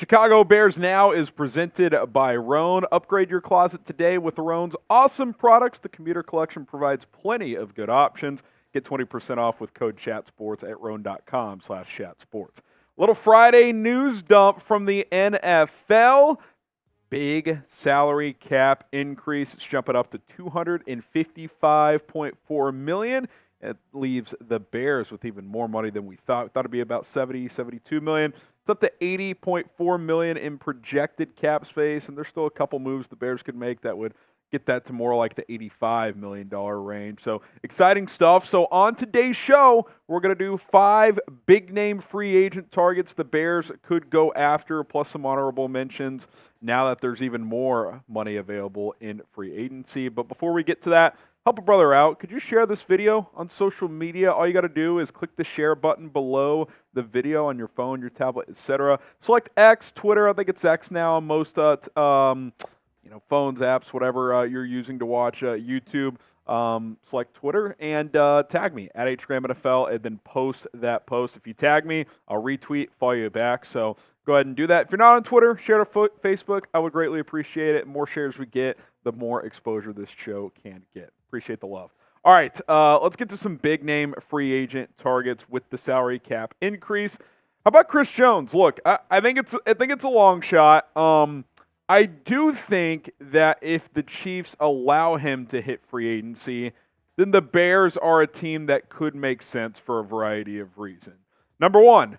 Chicago Bears Now is presented by Roan. Upgrade your closet today with Roan's awesome products. The Commuter Collection provides plenty of good options. Get 20% off with code ChatSports at roan.com/chatsports. Little Friday news dump from the NFL. Big salary cap increase. It's jumping up to $255.4 million. It leaves the Bears with even more money than we thought. We thought it'd be about $72 million. It's up to $80.4 million in projected cap space, and there's still a couple moves the Bears could make that would get that to more like the $85 million range. So exciting stuff. So on today's show, we're going to do 5 big-name free agent targets the Bears could go after, plus some honorable mentions now that there's even more money available in free agency. But before we get to that, help a brother out. Could you share this video on social media? All you got to do is click the share button below the video on your phone, your tablet, etc. Select X, Twitter. I think it's X now on most phones, apps, whatever you're using to watch YouTube. Select Twitter and tag me at HGramNFL and then post that post. If you tag me, I'll retweet, follow you back. So go ahead and do that. If you're not on Twitter, share to Facebook. I would greatly appreciate it. The more shares we get, the more exposure this show can get. Appreciate the love. All right, let's get to some big name free agent targets with the salary cap increase. How about Chris Jones? Look, I think it's a long shot. I do think that if the Chiefs allow him to hit free agency, then the Bears are a team that could make sense for a variety of reasons. Number one,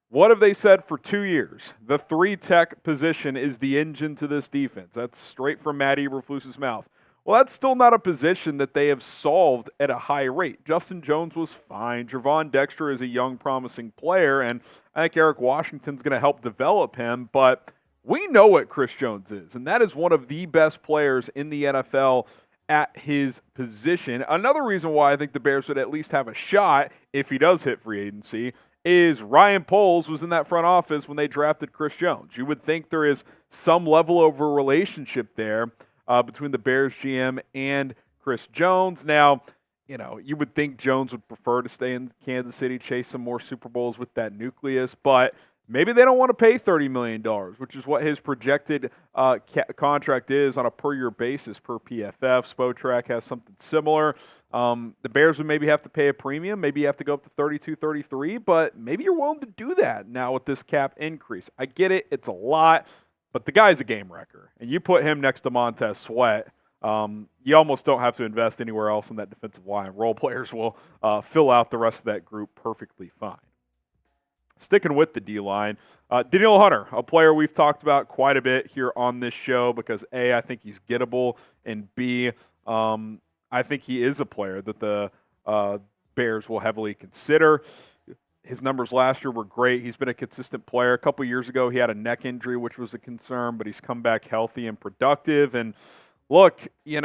what have they said for 2 years? The 3-tech position is the engine to this defense. That's straight from Matt Eberflus's mouth. Well, that's still not a position that they have solved at a high rate. Justin Jones was fine. Javon Dexter is a young, promising player, and I think Eric Washington's going to help develop him, but we know what Chris Jones is, and that is one of the best players in the NFL at his position. Another reason why I think the Bears would at least have a shot if he does hit free agency is Ryan Poles was in that front office when they drafted Chris Jones. You would think there is some level of a relationship there between the Bears GM and Chris Jones. Now, you would think Jones would prefer to stay in Kansas City, chase some more Super Bowls with that nucleus, but maybe they don't want to pay $30 million, which is what his projected contract is on a per-year basis per PFF. Spotrac has something similar. The Bears would maybe have to pay a premium. Maybe you have to go up to 32, 33, but maybe you're willing to do that now with this cap increase. I get it. It's a lot, but the guy's a game wrecker, and you put him next to Montez Sweat, you almost don't have to invest anywhere else in that defensive line. Role players will fill out the rest of that group perfectly fine. Sticking with the D-line, Danielle Hunter, a player we've talked about quite a bit here on this show because A, I think he's gettable, and B, I think he is a player that the Bears will heavily consider. His numbers last year were great. He's been a consistent player. A couple years ago, he had a neck injury, which was a concern, but he's come back healthy and productive. And look, you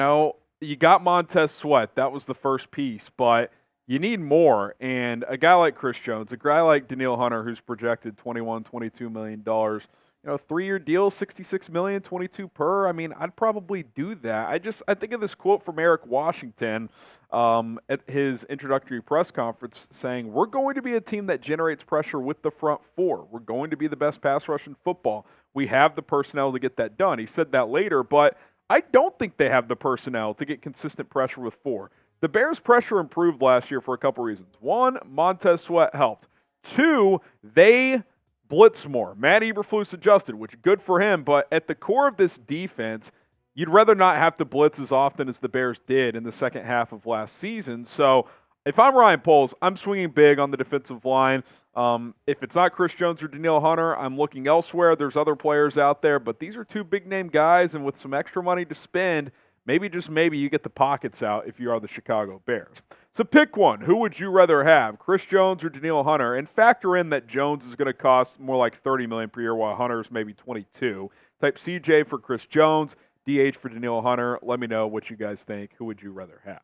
got Montez Sweat. That was the first piece, but you need more, and a guy like Chris Jones, a guy like Danielle Hunter, who's projected $21, $22 million, 3-year deal, $66 million, 22 per. I mean, I'd probably do that. I think of this quote from Eric Washington at his introductory press conference saying, "We're going to be a team that generates pressure with the front four. We're going to be the best pass rush in football. We have the personnel to get that done." He said that later, but I don't think they have the personnel to get consistent pressure with 4. The Bears' pressure improved last year for a couple reasons. 1, Montez Sweat helped. 2, they blitz more. Matt Eberflus adjusted, which is good for him, but at the core of this defense, you'd rather not have to blitz as often as the Bears did in the second half of last season. So if I'm Ryan Poles, I'm swinging big on the defensive line. If it's not Chris Jones or Danielle Hunter, I'm looking elsewhere. There's other players out there, but these are 2 big-name guys, and with some extra money to spend, maybe, just maybe, you get the pockets out if you are the Chicago Bears. So pick one. Who would you rather have, Chris Jones or Danielle Hunter? And factor in that Jones is going to cost more like $30 million per year, while Hunter's maybe $22. Type CJ for Chris Jones, DH for Danielle Hunter. Let me know what you guys think. Who would you rather have?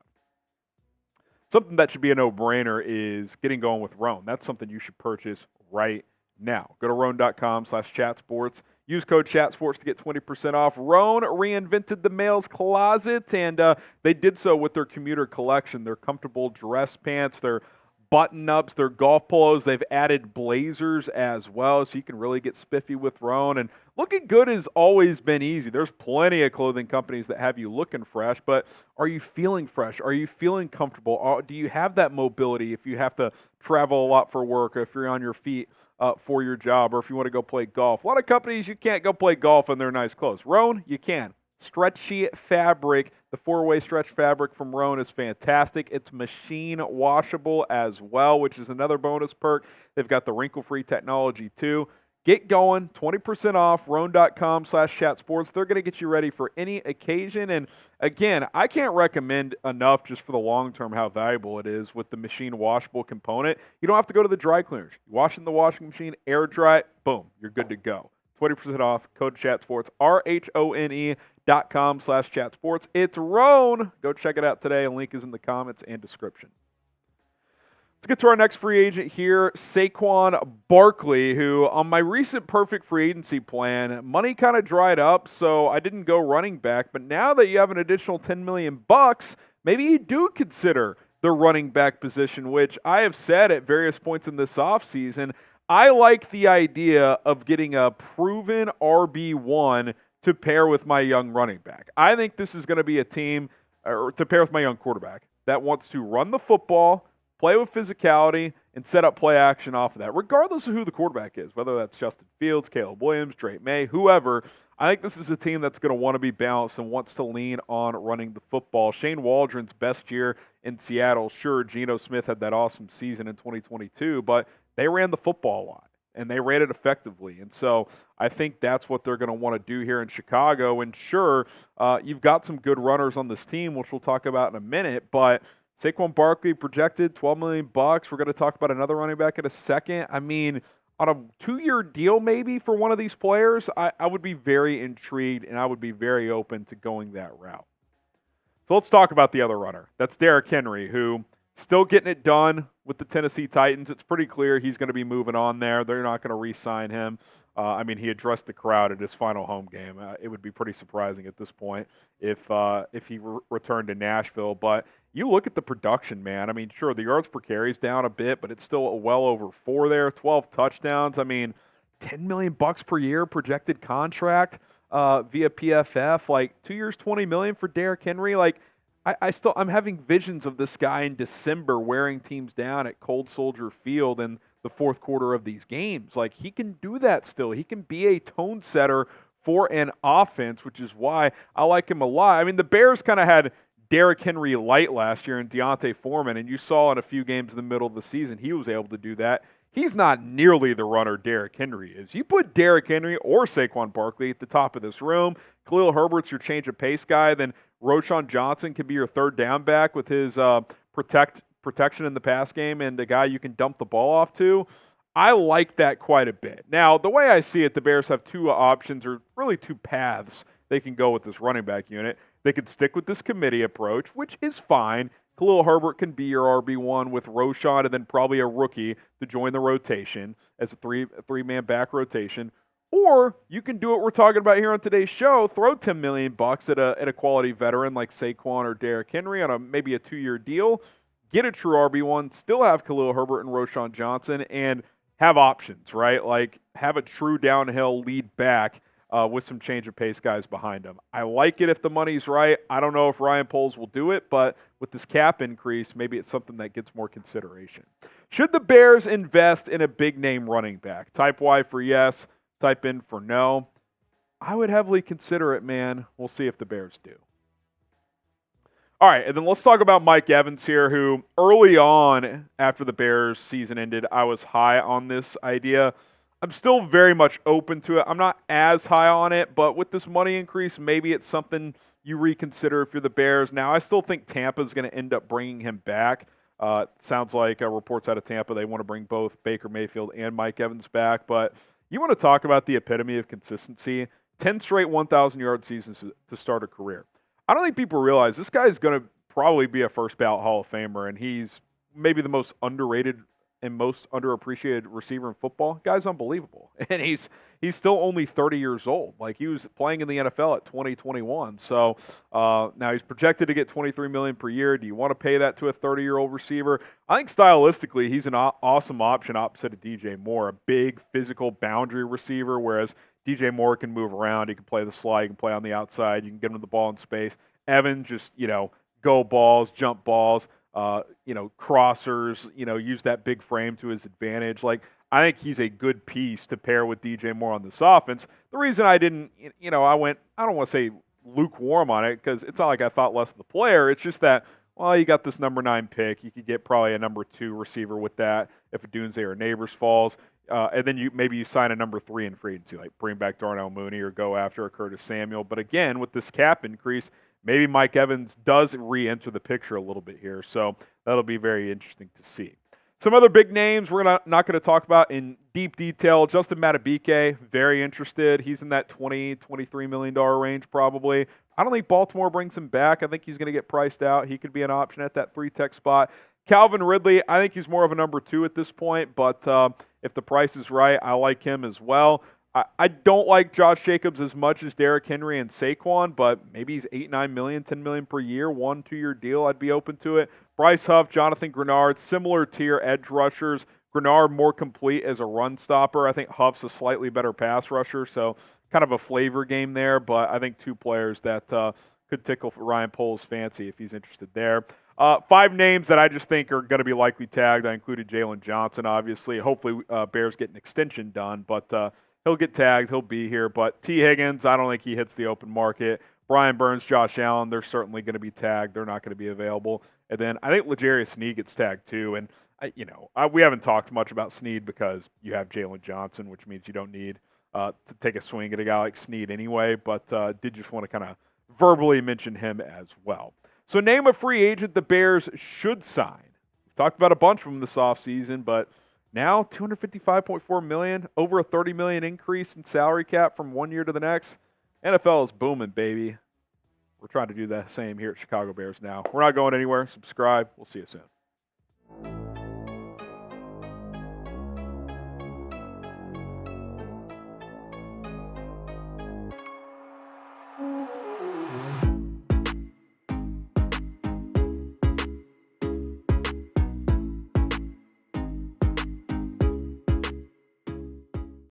Something that should be a no-brainer is getting going with Roan. That's something you should purchase right now. Go to roan.com/chatsports. Use code ChatSports to get 20% off. Roan reinvented the male's closet, and they did so with their Commuter Collection. Their comfortable dress pants, their button-ups, their golf polos. They've added blazers as well, so you can really get spiffy with Roan. And looking good has always been easy. There's plenty of clothing companies that have you looking fresh, but are you feeling fresh? Are you feeling comfortable? Do you have that mobility if you have to travel a lot for work, or if you're on your feet for your job, or if you want to go play golf? A lot of companies, you can't go play golf in their nice clothes. Roan, you can. Stretchy fabric. The 4-way stretch fabric from Roan is fantastic. It's machine washable as well, which is another bonus perk. They've got the wrinkle-free technology too. Get going, 20% off, roan.com/chatsports. They're going to get you ready for any occasion. And again, I can't recommend enough just for the long term how valuable it is with the machine washable component. You don't have to go to the dry cleaners. You wash it in the washing machine, air dry it, boom, you're good to go. 20% off, code ChatSports, RHONE.com/ChatSports. It's Roan. Go check it out today. A link is in the comments and description. Let's get to our next free agent here, Saquon Barkley, who on my recent perfect free agency plan, money kind of dried up, so I didn't go running back. But now that you have an additional $10 million, maybe you do consider the running back position, which I have said at various points in this offseason, I like the idea of getting a proven RB1 to pair with my young running back. I think this is going to be a team, or to pair with my young quarterback, that wants to run the football, play with physicality, and set up play action off of that, regardless of who the quarterback is, whether that's Justin Fields, Caleb Williams, Drake May, whoever. I think this is a team that's going to want to be balanced and wants to lean on running the football. Shane Waldron's best year in Seattle, sure, Geno Smith had that awesome season in 2022, but they ran the football a lot, and they ran it effectively. And so I think that's what they're going to want to do here in Chicago. And sure, you've got some good runners on this team, which we'll talk about in a minute, but Saquon Barkley projected $12 million. We're going to talk about another running back in a second. I mean, on a 2-year deal maybe for one of these players, I would be very intrigued, and I would be very open to going that route. So let's talk about the other runner. That's Derrick Henry, who still getting it done with the Tennessee Titans. It's pretty clear he's going to be moving on there. They're not going to re-sign him. I mean, he addressed the crowd at his final home game. It would be pretty surprising at this point if he returned to Nashville. But you look at the production, man. I mean, sure, the yards per carry is down a bit, but it's still well over 4 there, 12 touchdowns. I mean, $10 million per year projected contract via PFF. Like 2 years, $20 million for Derrick Henry. Like, I'm having visions of this guy in December wearing teams down at Cold Soldier Field in the fourth quarter of these games. Like, he can do that still. He can be a tone setter for an offense, which is why I like him a lot. I mean, the Bears kind of had Derrick Henry light last year and Deontay Foreman, and you saw in a few games in the middle of the season he was able to do that. He's not nearly the runner Derrick Henry is. You put Derrick Henry or Saquon Barkley at the top of this room, Khalil Herbert's your change of pace guy, then Roschon Johnson can be your third down back with his protection in the pass game and the guy you can dump the ball off to. I like that quite a bit. Now, the way I see it, the Bears have two options, or really two paths they can go with this running back unit. They could stick with this committee approach, which is fine. Khalil Herbert can be your RB1 with Roschon and then probably a rookie to join the rotation as a three-man back rotation. Or you can do what we're talking about here on today's show, throw $10 million at a quality veteran like Saquon or Derrick Henry on maybe a 2-year deal, get a true RB1, still have Khalil Herbert and Roschon Johnson, and have options, right? Like have a true downhill lead back with some change of pace guys behind him. I like it if the money's right. I don't know if Ryan Poles will do it, but with this cap increase, maybe it's something that gets more consideration. Should the Bears invest in a big-name running back? Type Y for yes. Type in for no. I would heavily consider it, man. We'll see if the Bears do. All right, and then let's talk about Mike Evans here, who early on after the Bears season ended, I was high on this idea. I'm still very much open to it. I'm not as high on it, but with this money increase, maybe it's something you reconsider if you're the Bears. Now, I still think Tampa is going to end up bringing him back. Sounds like reports out of Tampa, they want to bring both Baker Mayfield and Mike Evans back, but you want to talk about the epitome of consistency? 10 straight 1,000-yard seasons to start a career. I don't think people realize this guy is going to probably be a first-ballot Hall of Famer, and he's maybe the most underrated and most underappreciated receiver in football. Guy's unbelievable, and he's still only 30 years old. Like, he was playing in the NFL at 2021. So now he's projected to get $23 million per year. Do you want to pay that to a 30-year-old receiver? I think stylistically he's an awesome option opposite of DJ Moore, a big physical boundary receiver, whereas DJ Moore can move around. He can play the slide. He can play on the outside. You can get him the ball in space. Evans just, go balls, jump balls, crossers, use that big frame to his advantage. Like, I think he's a good piece to pair with DJ Moore on this offense. The reason I didn't, I don't want to say lukewarm on it, because it's not like I thought less of the player. It's just that, well, you got this number 9 pick. You could get probably a number 2 receiver with that if a Dunze or Neighbors falls. And then maybe you sign a number 3 in free agency, like bring back Darnell Mooney or go after a Curtis Samuel. But again, with this cap increase, maybe Mike Evans does re-enter the picture a little bit here. So that'll be very interesting to see. Some other big names we're not going to talk about in deep detail. Justin Madubuike, very interested. He's in that $23 million range probably. I don't think Baltimore brings him back. I think he's going to get priced out. He could be an option at that 3-tech spot. Calvin Ridley, I think he's more of a number 2 at this point, but if the price is right, I like him as well. I don't like Josh Jacobs as much as Derrick Henry and Saquon, but maybe he's $8-9 million, $10 million per year, 1-2-year deal. I'd be open to it. Bryce Huff, Jonathan Greenard, similar tier edge rushers. Greenard more complete as a run stopper. I think Huff's a slightly better pass rusher, so kind of a flavor game there, but I think 2 players that could tickle Ryan Poles' fancy if he's interested there. 5 names that I just think are going to be likely tagged. I included Jaylon Johnson, obviously. Hopefully Bears get an extension done, but he'll get tagged. He'll be here. But T. Higgins, I don't think he hits the open market. Brian Burns, Josh Allen, they're certainly going to be tagged. They're not going to be available. And then I think L'Jarius Sneed gets tagged too. And, we haven't talked much about Sneed because you have Jaylon Johnson, which means you don't need to take a swing at a guy like Sneed anyway. But did just want to kind of verbally mention him as well. So name a free agent the Bears should sign. We've talked about a bunch of them this offseason, but now $255.4 million, over a $30 million increase in salary cap from one year to the next. NFL is booming, baby. We're trying to do the same here at Chicago Bears now. We're not going anywhere. Subscribe. We'll see you soon.